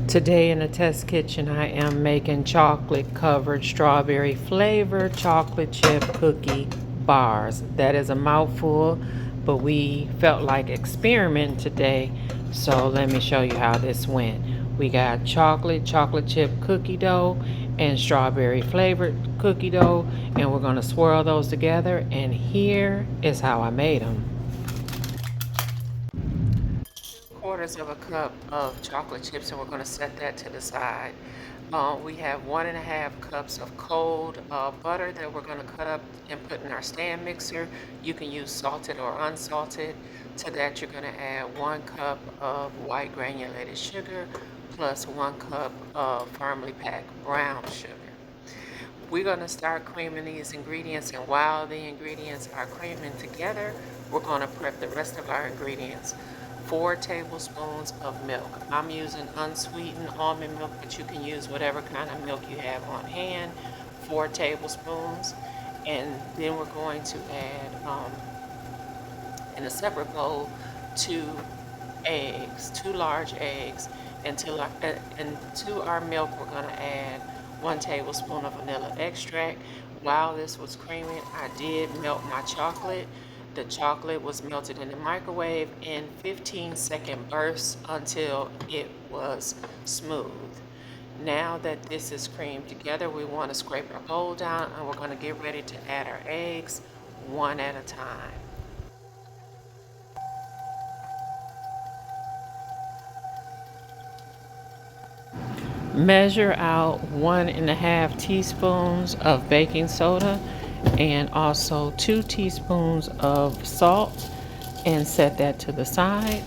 Today in the test kitchen, I am making chocolate covered strawberry flavored chocolate chip cookie bars. That is a mouthful, but we felt like experiment today. So let me show you how this went. We got chocolate chip cookie dough and strawberry flavored cookie dough, and we're gonna swirl those together. And here is how I made them. Quarters of a cup of chocolate chips, and we're going to set that to the side. We have 1.5 cups of cold butter that we're going to cut up and put in our stand mixer. You can use salted or unsalted. To that, you're going to add 1 cup of white granulated sugar plus 1 cup of firmly packed brown sugar. We're going to start creaming these ingredients, and while the ingredients are creaming together, we're going to prep the rest of our ingredients. 4 tablespoons of milk. I'm using unsweetened almond milk, but you can use whatever kind of milk you have on hand. 4 tablespoons. And then we're going to add, in a separate bowl, 2 eggs, 2 large eggs. And to our milk, we're going to add 1 tablespoon of vanilla extract. While this was creaming, I did melt my chocolate. The chocolate was melted in the microwave in 15-second bursts until it was smooth. Now that this is creamed together, we want to scrape our bowl down, and we're going to get ready to add our eggs one at a time. Measure out 1.5 teaspoons of baking soda and also 2 teaspoons of salt, and set that to the side.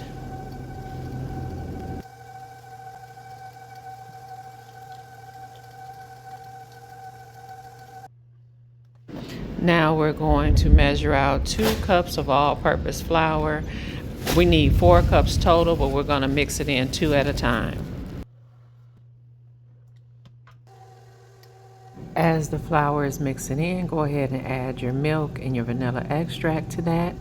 Now we're going to measure out 2 cups of all-purpose flour. We need 4 cups total, but we're going to mix it in 2 at a time. As the flour is mixing in, go ahead and add your milk and your vanilla extract to that.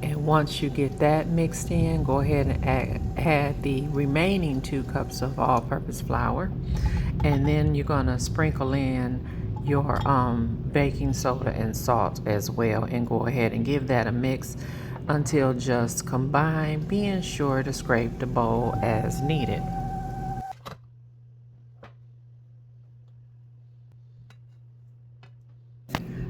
And once you get that mixed in, go ahead and add the remaining 2 cups of all-purpose flour. And then you're going to sprinkle in your baking soda and salt as well, and go ahead and give that a mix until just combined, being sure to scrape the bowl as needed.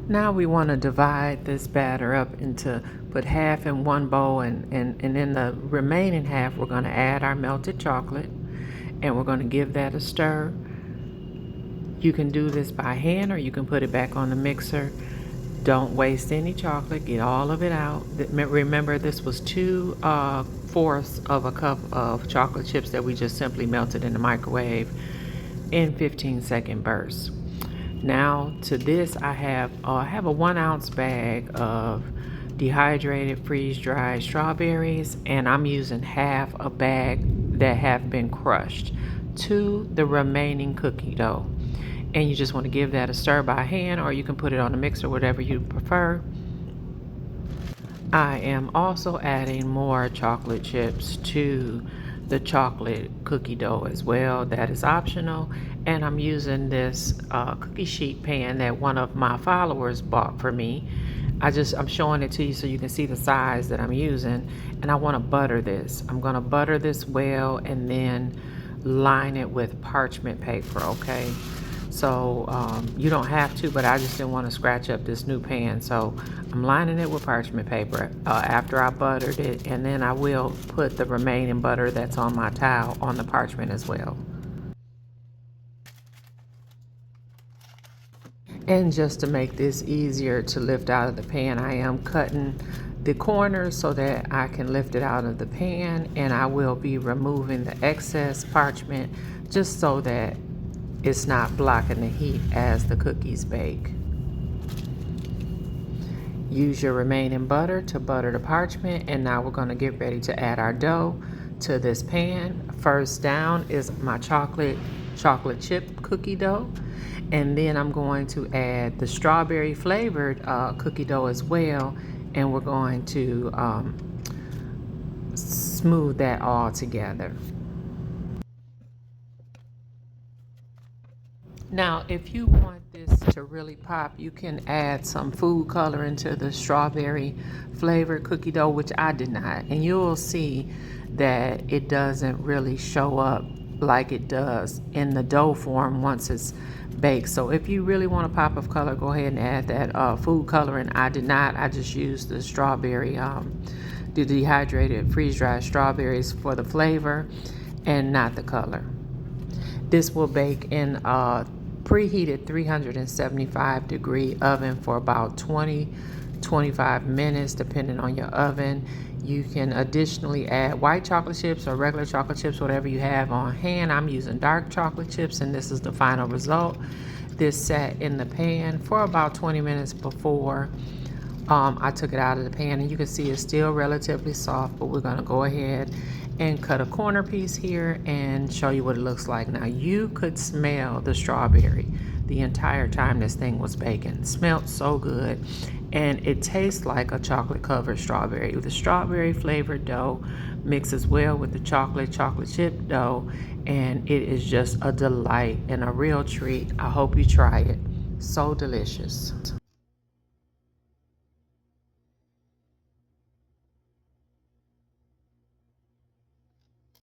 Now we want to divide this batter up into, put half in one bowl, and in the remaining half we're going to add our melted chocolate, and we're going to give that a stir. You can do this by hand, or you can put it back on the mixer. Don't waste any chocolate, get all of it out. Remember, this was 2/4 of a cup of chocolate chips that we just simply melted in the microwave in 15-second bursts. Now to this, I have a 1 ounce bag of dehydrated freeze-dried strawberries, and I'm using half a bag that have been crushed to the remaining cookie dough. And you just want to give that a stir by hand, or you can put it on the mixer, whatever you prefer. I am also adding more chocolate chips to the chocolate cookie dough as well. That is optional. And I'm using this cookie sheet pan that one of my followers bought for me. I'm showing it to you so you can see the size that I'm using. And I want to butter this. I'm going to butter this well and then line it with parchment paper, okay? So you don't have to, but I just didn't want to scratch up this new pan. So I'm lining it with parchment paper after I buttered it, and then I will put the remaining butter that's on my towel on the parchment as well. And just to make this easier to lift out of the pan, I am cutting the corners so that I can lift it out of the pan, and I will be removing the excess parchment just so that it's not blocking the heat as the cookies bake. Use your remaining butter to butter the parchment, and now we're going to get ready to add our dough to this pan. First down is my chocolate chip cookie dough, and then I'm going to add the strawberry flavored cookie dough as well, and we're going to smooth that all together. Now, if you want this to really pop, you can add some food coloring to the strawberry flavored cookie dough, which I did not. And you'll see that it doesn't really show up like it does in the dough form once it's baked. So if you really want a pop of color, go ahead and add that food coloring. I did not. I just used the strawberry, the dehydrated freeze-dried strawberries for the flavor and not the color. This will bake in a preheated 375-degree oven for about 20-25 minutes, depending on your oven. You can additionally add white chocolate chips or regular chocolate chips, whatever you have on hand. I'm using dark chocolate chips, and this is the final result. This sat in the pan for about 20 minutes before I took it out of the pan, and you can see it's still relatively soft, but we're going to go ahead and cut a corner piece here and show you what it looks like. Now, you could smell the strawberry the entire time this thing was baking. It smelled so good, and it tastes like a chocolate covered strawberry. The strawberry flavored dough mixes well with the chocolate chip dough, and it is just a delight and a real treat. I hope you try it. So delicious.